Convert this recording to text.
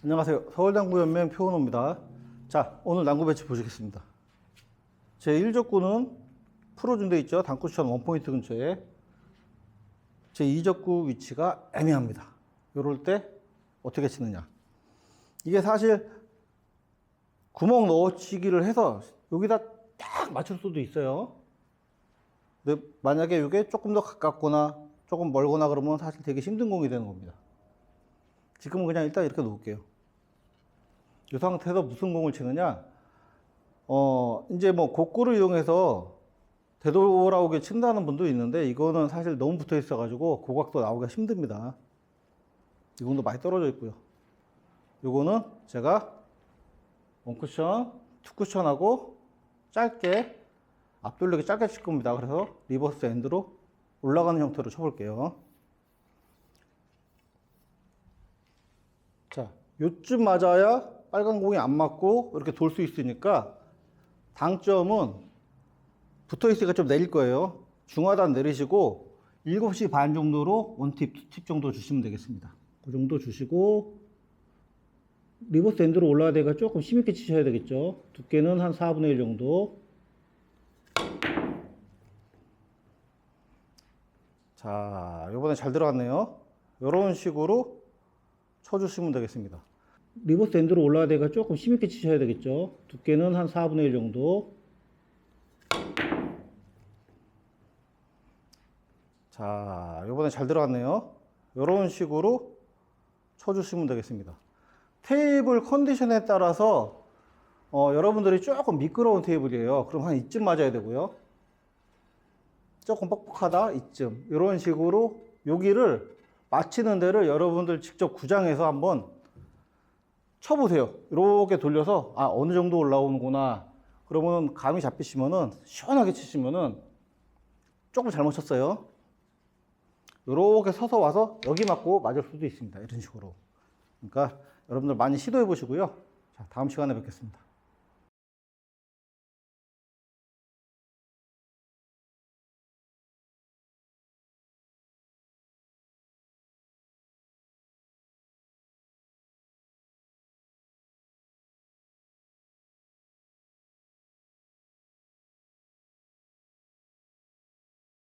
안녕하세요. 서울당구연맹 표은호입니다. 자, 오늘 당구 배치 보시겠습니다. 제 1적구는 풀어준 데 있죠. 당쿠션 원포인트 근처에. 제 2적구 위치가 애매합니다. 요럴 때 어떻게 치느냐. 이게 사실 구멍 넣어치기를 해서 여기다 딱 맞출 수도 있어요. 근데 만약에 이게 조금 더 가깝거나 조금 멀거나 그러면 사실 되게 힘든 공이 되는 겁니다. 지금은 그냥 일단 이렇게 놓을게요. 이 상태에서 무슨 공을 치느냐, 이제 뭐 곡구를 이용해서 되돌아오게 친다는 분도 있는데, 이거는 사실 너무 붙어 있어가지고 고각도 나오기가 힘듭니다. 이 공도 많이 떨어져 있고요. 요거는 제가 원쿠션, 투쿠션하고 짧게, 앞돌리기 짧게 칠 겁니다. 그래서 리버스 엔드로 올라가는 형태로 쳐볼게요. 자, 요쯤 맞아야 빨간 공이 안 맞고 이렇게 돌 수 있으니까 당점은 붙어 있으니까 좀 내릴 거예요. 중하단 내리시고 7시 반 정도로 원팁, 투팁 정도 주시면 되겠습니다. 그 정도 주시고 리버스 엔드로 올라야 되니까 조금 힘있게 치셔야 되겠죠. 두께는 한 4분의 1 정도. 자, 요번에 잘 들어갔네요. 이런 식으로 쳐주시면 되겠습니다. 리버스 엔드로 올라야 되니까 조금 힘있게 치셔야 되겠죠. 두께는 한 4분의 1 정도. 자, 요번에 잘 들어갔네요. 이런 식으로 쳐주시면 되겠습니다. 테이블 컨디션에 따라서 여러분들이 조금 미끄러운 테이블이에요. 그럼 한 이쯤 맞아야 되고요. 조금 뻑뻑하다 이쯤, 이런 식으로 여기를 맞히는 데를 여러분들 직접 구장해서 한번 쳐보세요. 이렇게 돌려서 어느 정도 올라오는구나. 그러면 감이 잡히시면은 시원하게 치시면은 조금 잘못 쳤어요. 이렇게 서서 와서 여기 맞고 맞을 수도 있습니다. 이런 식으로. 그러니까 여러분들 많이 시도해 보시고요. 자, 다음 시간에 뵙겠습니다.